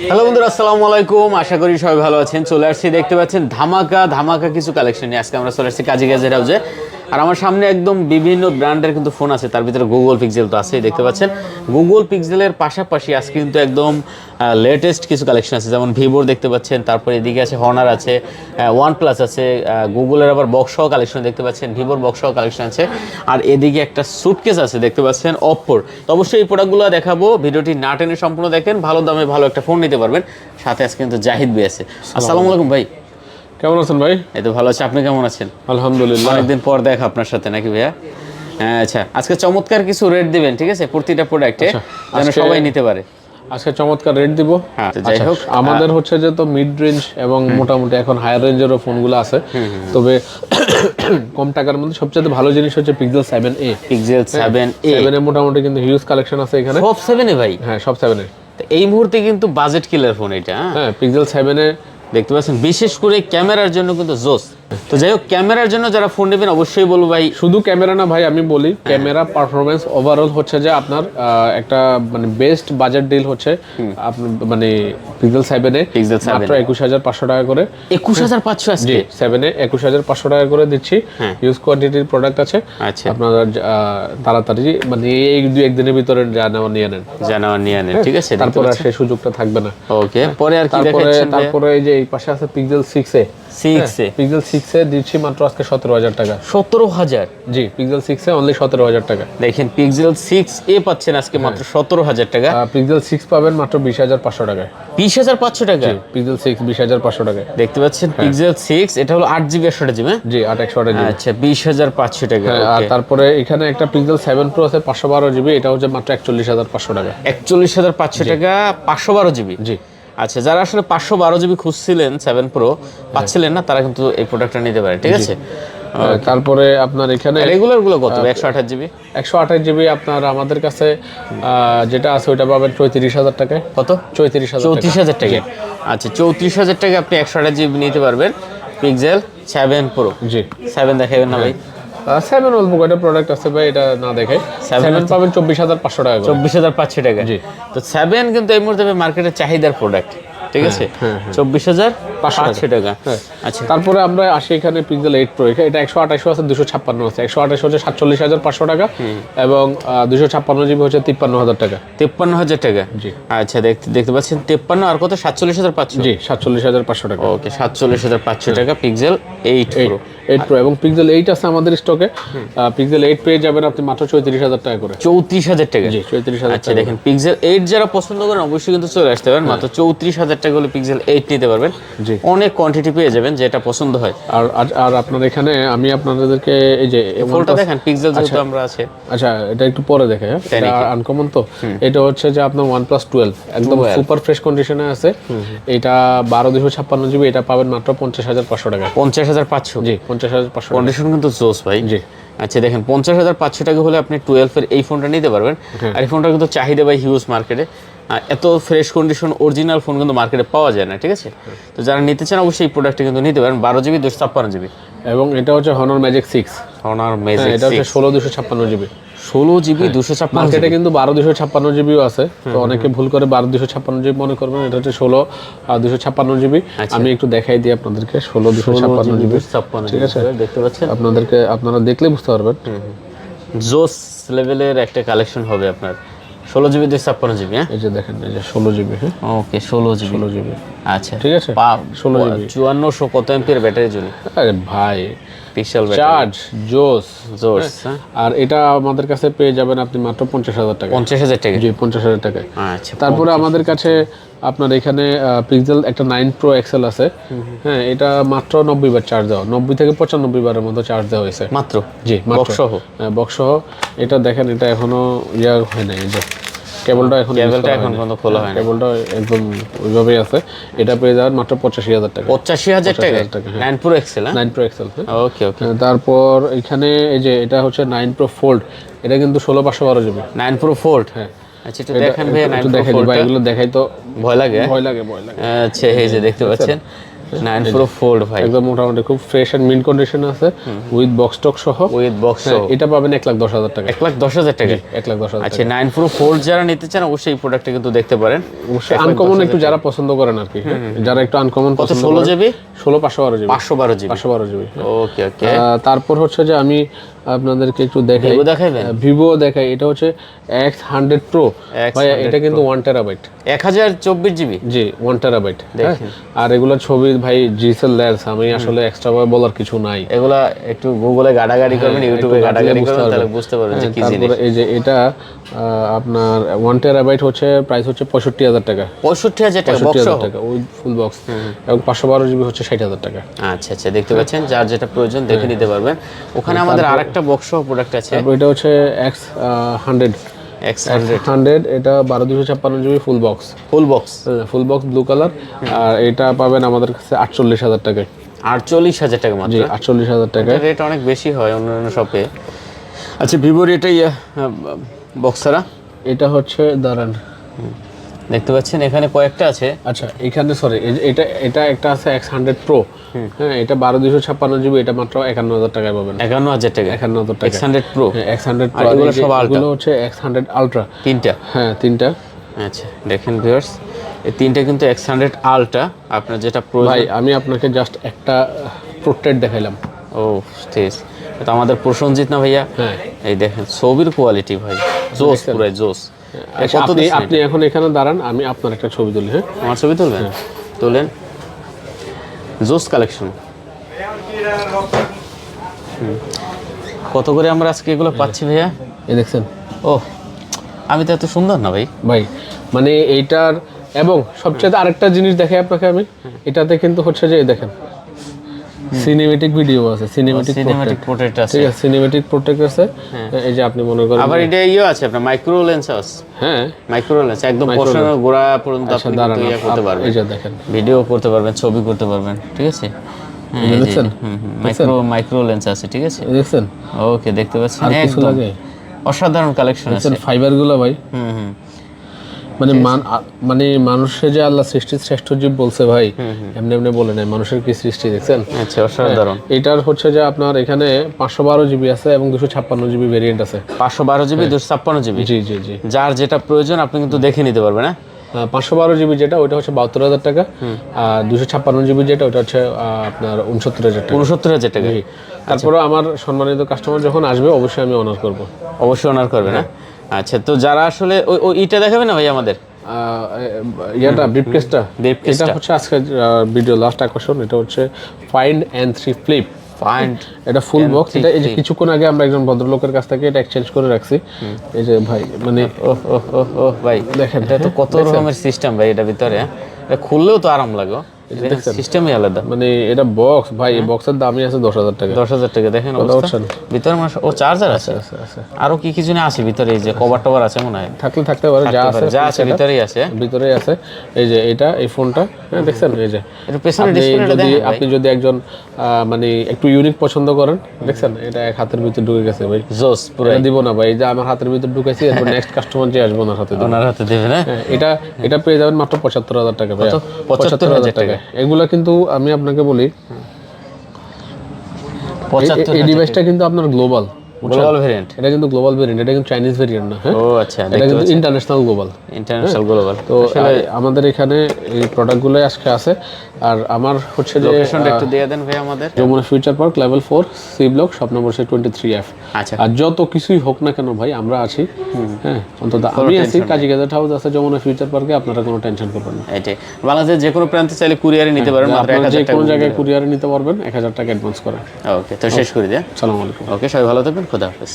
Hello বন্ধুরা, আসসালামু আলাইকুম। আশা করি সবাই ভালো আছেন। চলে আসছি, দেখতে পাচ্ছেন ধামাকা কিছু কালেকশন নিয়ে আজকে আমরা চলে আসছি কাজী গ্যাজেট হাউসে। আর আমার সামনে একদম বিভিন্ন ব্র্যান্ডের কিন্তু ফোন আছে, তার ভিতরে গুগল পিক্সেল তো আছেই, দেখতে পাচ্ছেন। গুগল পিক্সেলের পাশাপাশি আজকে কিন্তু একদম লেটেস্ট কিছু কালেকশন আছে, যেমন ভিভোর দেখতে পাচ্ছেন, তারপরে এদিকে আছে হনার আছে, ওয়ান প্লাস আছে, গুগলের আবার বক্সসহ কালেকশন দেখতে পাচ্ছেন, ভিভোর বক্সসহ কালেকশন আছে, আর এদিকে একটা সুটকেস আছে দেখতে পাচ্ছেন অপ্পোর। তো অবশ্যই এই প্রোডাক্টগুলো দেখাবো, ভিডিওটি না টেনে সম্পূর্ণ দেখেন, ভালো দামে ভালো একটা ফোন নিতে পারবেন। সাথে আজকে কিন্তু জাহিদ ভাই আছে। আসসালামু আলাইকুম ভাই, কেমন আছেন ভাই? এই তো ভালো আছে, আপনি কেমন আছেন? আলহামদুলিল্লাহ। অনেকদিন পর দেখা আপনার সাথে, নাকি ভাইয়া? আচ্ছা, আজকে চমৎকার কিছু রেট দিবেন, ঠিক আছে, প্রতিটা প্রোডাক্টে যেন সবাই নিতে পারে। আজকে চমৎকার রেট দিব। হ্যাঁ, যাই হোক, আমাদের হচ্ছে যে তো মিড রেঞ্জ এবং মোটামুটি এখন হায়ার রেঞ্জেরও ফোনগুলো আছে, তবে কম টাকার মধ্যে সবচেয়ে ভালো জিনিস হচ্ছে pixel 7a। Pixel 7a 7a মোটামুটি কিন্তু হিউজ কালেকশন আছে এখানে। সব 7a ভাই? হ্যাঁ, সব 7a। তো এই মুহূর্তে কিন্তু বাজেট কিলার ফোন এটা। হ্যাঁ, পিক্সেল 7a দেখতে পাচ্ছেন, বিশেষ করে ক্যামেরার জন্য কিন্তু জোস। তো যাই হোক, ক্যামেরার জন্য যারা ফোন নেবেন অবশ্যই বলবো ভাই, শুধু ক্যামেরা না ভাই, আমি বলি ক্যামেরা পারফরমেন্স ওভারঅল হচ্ছে যে আপনার একটা মানে বেস্ট বাজেট ডিল হচ্ছে আপনার মানে পিক্সেল 7a মাত্র 21,500 টাকা করে। 21,500 আজকে? জি, 7a 21,500 টাকা করে দিচ্ছি। হিউজ কোয়ান্টিটির প্রোডাক্ট আছে। আচ্ছা, আপনারা তাড়াতাড়ি মানে এই দুই একদিনের ভিতরে জানাও নিয়ে নেন, ঠিক আছে। তারপরে আর সেই সুযোগটা থাকবে না। ওকে, পরে আর কি দেখাচ্ছেন? তারপরে এই যে এই পাশে আছে পিক্সেল 6a। পিক্সেল 6a দিচ্ছি মাত্র আজকে 17,000 টাকা। 17,000? জি, পিক্সেল 6a অনলি 17,000 টাকা। দেখেন, পিক্সেল 6a পাচ্ছেন আজকে মাত্র 17,000 টাকা। পিক্সেল 6 পাবেন মাত্র 20,500 টাকায়। 20,500 টাকা? পিক্সেল 6 20,500 টাকায়। দেখতে পাচ্ছেন পিক্সেল 6, এটা হলো 8GB 128GB। জি, 8/128GB। আচ্ছা, 20,500 টাকা। আর তারপরে এখানে একটা পিক্সেল 7 Pro আছে 512GB, এটা হচ্ছে মাত্র 41,500 টাকা। 41,500 টাকা, 512GB। জি। আচ্ছা, যারা আসলে 512GB খুঁজছিলেন 7 Pro পাচ্ছিলেন না, তারা কিন্তু এই প্রোডাক্টটা নিতে পারে, ঠিক আছে। তারপরে আপনার এখানে রেগুলার গুলো কত? 128GB? 128GB আপনার আমাদের কাছে যেটা আছে ওইটা পাবেন 34,000 টাকায়। কত? 34,000 টাকা। আচ্ছা, 34,000 টাকা আপনি 128GB নিতে পারবেন পিক্সেল 7 Pro। জি। 7 দেখাবেন না ভাই? 7 অল্প কয়টা প্রোডাক্ট আছে ভাই, এটা না দেখাই। 7 পাবেন 24,500 টাকা। 24,500 টাকা। জি। তো 7 কিন্তু এই মুহূর্তে মার্কেটে চাহিদার প্রোডাক্ট, ঠিক আছে। 24,500 টাকা। আচ্ছা, তারপরে আমরা আসি এখানে পিক্সেল 8 Pro। এটা 128 আছে, 256 আছে। 128 হচ্ছে 47,500 টাকা এবং 256GB হচ্ছে 53,000 টাকা। 53,000 টাকা? জি। আচ্ছা, দেখতে পাচ্ছেন 53 আর কত? 47,500? জি, 47,500 টাকা। ওকে, 47,500 টাকা পিক্সেল 8 Pro। 8 Pro এবং পিক্সেল 8 আছে আমাদের স্টকে। পিক্সেল 8 পেয়ে যাবেন আপনি মাত্র 34,000 টাকা করে। 34,000 টাকা? জি, 34,000 আচ্ছা, দেখেন পিক্সেল 8 যারা পছন্দ করেন অবশ্যই কিন্তু চলে আসতে পারেন, মাত্র 34,000 টাকা হলে পিক্সেল 8 নিতে পারবেন। জি, অনেক কোয়ান্টিটি পেয়ে যাবেন যেটা পছন্দ হয়। আর আপনার এখানে আমি আপনাদেরকে এই যে ফোনটা দেখেন, পিক্সেল যেহেতু আমরা আছে। আচ্ছা, এটা একটু পরে দেখে। হ্যাঁ, এটা আনকমন তো। এটা হচ্ছে যে আপনার OnePlus 12 একদম সুপার ফ্রেশ কন্ডিশনে আছে। এটা 12/256GB, এটা পাবেন মাত্র 50,500 টাকা। 50,500? জি, 50,500। কন্ডিশন কিন্তু জোস ভাই। জি। আচ্ছা, দেখেন 50,500 টাকা হলে আপনি 12 এর এই ফোনটা নিতে পারবেন। আর এই ফোনটা কিন্তু চাহিদা ভাই হিউজ মার্কেটে। এত ফ্রেশ কন্ডিশন অরিজিনাল ফোন কিন্তু মার্কেটে পাওয়া যায় না, ঠিক আছে। তো যারা নিতে চান অবশ্যই এই প্রোডাক্টটা কিন্তু নিতে পারেন। 12GB 256GB। এবং এটা হচ্ছে Honor Magic 6। Honor Magic 6, এটা হচ্ছে 16/256GB। 16GB 256? মার্কেটে কিন্তু 12/256GBও আছে, তো অনেকে ভুল করে 12/256GB মনে করবেন। এটা হচ্ছে 16/256GB। আমি একটু দেখাই দিই আপনাদেরকে। 16/256GB, ঠিক আছে। দেখতে পাচ্ছেন, আপনারা দেখলে বুঝতে পারবেন। জোস লেভেলের একটা কালেকশন হবে আপনার। 16GB 256GB। হ্যাঁ, এই যে দেখেন, এই যে 16GB। হ্যাঁ, ওকে, 16GB। আচ্ছা, ঠিক আছে। 16GB 5400 কত এমপির ব্যাটারি জন্য? আরে ভাই, পিক্সেল ব্যাটারি চার্জ জোস। হ্যাঁ। আর এটা আমাদের কাছে পেয়ে যাবেন আপনি মাত্র 50,000 টাকা। 50,000 টাকা? জি, 50,000 টাকায়। আচ্ছা, তারপরে আমাদের কাছে আপনার এখানে পিক্সেল একটা 9 Pro XL আছে। হ্যাঁ, এটা মাত্র 90 বার চার্জ দেওয়া, 90 থেকে 95 বারের মতো চার্জ দেওয়া হয়েছে মাত্র। জি, বক্স সহ? হ্যাঁ, বক্স সহ। এটা দেখেন, এটা এখনো হয় নাই। এই যে কেবলটা এখন পর্যন্ত খোলা হয় না, কেবলটা একদম ওইভাবেই আছে। এটা পেয়ে যাবেন মাত্র 85,000 টাকা। 85,000 টাকা? 9 Pro XL? 9 Pro XL। ওকে ওকে। তারপর এখানে এই যে এটা হচ্ছে 9 Pro Fold। এটা কিন্তু 16/512GB। 9 Pro Fold? হ্যাঁ। আচ্ছা, একটু দেখেন ভাই, 9 Pro Fold। এগুলো দেখাই তো ভয় লাগে। ভয় লাগে। আচ্ছা, এই যে দেখতে পাচ্ছেন 9 Pro Fold ভাই, একদম মোটামুটি খুব ফ্রেশ এন্ড মিন্ট কন্ডিশন আছে, উইথ বক্স টক সহ। With box. এটা পাবেন 1,10,000 টাকা। 1,10,000 টাকা। 1,10,000 আচ্ছা 9 Pro Fold যারা নিতে চান অবশ্যই এই প্রোডাক্টটা কিন্তু দেখতে পারেন। অবশ্যই আনকমন একটু যারা পছন্দ করেন আর কি, যারা একটু আনকমন কত, পছন্দ 16 করেন। GB 16 512 GB 512 GB. 512 জিবি। ওকে ওকে। তারপর হচ্ছে যে আমি আপনাদেরকে একটু দেখাই, Vivo দেখাবেন? ভিভো দেখাই। এটা হচ্ছে X100 Pro ভাই, এটা কিন্তু 1 টেরাবাইট। 1024 জিবি। জি 1 টেরাবাইট। আর এগুলো ছবি ভাই ডিজিটাল লেন্স, আমি আসলে এক্সট্রা ভাবে বলার কিছু নাই। এগুলা একটু গুগলে গাড়াগাড়ি করবেন, ইউটিউবে গাড়াগাড়ি করবেন, তাহলে বুঝতে পারবেন যে কি জিনিস। তারপরে এই যে এটা আপনার 1 টেরাবাইট হচ্ছে প্রাইস হচ্ছে 65,000 টাকা। 65,000 টাকা বক্স 65,000 টাকা উইথ ফুল বক্স, এবং 512 জিবি হচ্ছে 60,000 টাকা। আচ্ছা আচ্ছা, দেখতে পাচ্ছেন, যার যেটা প্রয়োজন দেখে নিতে পারবেন। ওখানে আমাদের আরেকটা বক্স প্রোডাক্ট আছে, তারপর এটা হচ্ছে X100। X100 এটা 12/256 GB full box. Full box full box blue colour. আর এটা পাবেন আমাদের কাছে 48,000 টাকায়। 48,000 টাকা মাত্র। জি 48,000 টাকা। রেট অনেক বেশি হয় অন্যান্য শপে। আচ্ছা ভিভোর এটা বক্সারা, এটা হচ্ছে দাঁড়ান, দেখতে পাচ্ছেন এখানে কয়েকটা আছে। আচ্ছা এখানে সরি, এটা এটা একটা আছে X100 Pro। হ্যাঁ, এটা 12/256 জিবি, এটা মাত্র 51,000 টাকায় পাবেন। 51,000 টাকা। 51,000 টাকা। X100 Pro। X100 আর Pro। এগুলো সব আলট্রা। এগুলো হচ্ছে X100 আলট্রা। তিনটা। হ্যাঁ তিনটা। আচ্ছা দেখেন ভিউয়ার্স, এই তিনটা কিন্তু X100 আলট্রা, আপনার যেটা প্রয়োজন। ভাই আমি আপনাকে জাস্ট একটা প্রোট্রেট দেখাইলাম। ও ঠিক আছে, তো আমাদের প্রসঞ্জিত না ভাইয়া। হ্যাঁ এই দেখেন ছবির কোয়ালিটি ভাই জোস, পুরো জোস। আচ্ছা, আপনি এখন এখানে দাঁড়ান, আমি আপনার একটা ছবি তুলি। হ্যাঁ আমার ছবি তুলবেন? তোলেন। জোস কালেকশন। কত করে আমরা আজকে এগুলো পাচ্ছি ভাইয়া? এই দেখছেন? ও আমি তো এত সুন্দর না ভাই। ভাই মানে এইটার, এবং সবচেয়ে আরেকটা জিনিস দেখাই আপনাকে আমি, এটাতে কিন্তু হচ্ছে যে এই দেখেন সিনেমেটিক ভিডিও আছে, সিনেম্যাটিক পোর্ট্রেট আছে। ঠিক আছে, সিনেমেটিক প্রোটেক্ট আছে। এই যে আপনি মনে করেন আবার এটা আছে আপনার মাইক্রো লেন্স আছে। হ্যাঁ মাইক্রো লেন্স একদম পশমের গোড়া পর্যন্ত আপনি কিন্তু ইয়া করতে পারবেন। এই যে দেখেন, ভিডিও করতে পারবেন, ছবি করতে পারবেন, ঠিক আছে। দেখছেন? মাইক্রো লেন্স আছে, ঠিক আছে। দেখছেন? ওকে, দেখতে পাচ্ছেন আর কিছু একদম লাগে? অসাধারণ কালেকশন আছে। দেখছেন ফাইবার গুলো ভাই? মানে মানে মানুষের যে আল্লাহ সৃষ্টির শ্রেষ্ঠ জীব বলছে ভাই, এমনি এমনি বলে নাই, মানুষের কি সৃষ্টি দেখছেন? আচ্ছা অসাধারণ। এটার হচ্ছে যে আপনার এখানে 512 জিবি আছে এবং 256 জিবি ভেরিয়েন্ট আছে। 512 জিবি, 256 জিবি। জি জি জি। যার যেটা প্রয়োজন আপনি কিন্তু দেখে নিতে পারবেন। হ্যাঁ 512 জিবি যেটা, ওইটা হচ্ছে 72,000 টাকা। আর 256 জিবি যেটা, ওটা হচ্ছে আপনার 69,000 টাকা। 69,000 টাকা। তারপরে আমার সম্মানিত কাস্টমার যখন আসবে অবশ্যই আমি অনার করব। অবশ্যই অনার করবেন। হ্যাঁ আচ্ছা, তো যারা আসলে ওই ইটা দেখাবে না ভাই আমাদের ইয়াটা ব্রিফকেসটা, এটা হচ্ছে আজকে ভিডিও লাস্ট আকর্ষণ। এটা হচ্ছে ফাইন্ড N3 ফ্লিপ। এটা ফুল বক্স। এটা এই যে কিছুক্ষণ আগে আমরা একজন ভদ্রলোকের কাছ থেকে এটা এক্সচেঞ্জ করে রাখছি। এই যে ভাই মানে ভাই দেখেন, এটা তো কত রকমের সিস্টেম ভাই এটা ভিতরে। এটা খুললেও তো আরাম লাগে, সিস্টেমই আলাদা। মানে এটা বক্স ভাই, এই বক্সের দামই আছে 10,000 টাকা। 10,000 টাকা। দেখেন ভিতরে ও চার্জার আছে, আরো কি কিছু না আছে ভিতরে, এই যে কভার টভার আছে মনে হয়, থাকতে পারে, যা আছে ভিতরেই আছে। ভিতরেই আছে। এই যে এটা, এই ফোনটা দেখছেন, এই যে এটা পেছনে ডিসপ্লেটা দেখেন। আপনি যদি একজন মানে একটু ইউনিক পছন্দ করেন, দেখছেন এটা এক হাতের ভিতর ঢুকে গেছে ভাই, জোস পুরো। দিব না ভাই, এই যে আমার হাতের ভিতর ঢুকাইছি, এরপর নেক্সট কাস্টমার যে আসবে ওনার হাতে দেবেন। এটা পেয়ে যাবেন মাত্র 75,000 টাকা ভাই। 75,000 টাকা। এগুলা কিন্তু আমি আপনাকে বলি, এই ডিভাইসটা কিন্তু আপনার গ্লোবাল ভেরিয়েন্ট। এটা কিন্তু গ্লোবাল ভেরিয়েন্ট, এটা কিন্তু চাইনিজ ভেরিয়েন্ট না। হ্যাঁ ও আচ্ছা, এটা কিন্তু ইন্টারন্যাশনাল গ্লোবাল। তো আমাদের এখানে এই প্রোডাক্টগুলো আজকে আছে। আর আমার হচ্ছে যে লোকেশনটা একটু দিয়ে দেন ভাই আমাদের। Jamuna future park level 4 C block, shop number 23F। আচ্ছা, আর যত কিছুই হোক না কেন ভাই, আমরা আছি। হ্যাঁ অন্তত আমি আছি, কাজী গেজেট হাউস আছে যমুনা ফিউচার পার্কে, আপনারা কোনো টেনশন করবেন না। এটাই বাংলাদেশের যে কোনো প্রান্তে চাইলে কুরিয়ারে নিতে পারবেন, মাত্র 1000 যে টাকা। কোনো জায়গায় কুরিয়ারে নিতে পারবেন, 1000 টাকা অ্যাডভান্স করেন। ওকে, তো শেষ করে দিই। আসসালামু আলাইকুম। ওকে, সবাই ভালো থাকবেন, খোদা হাফেজ।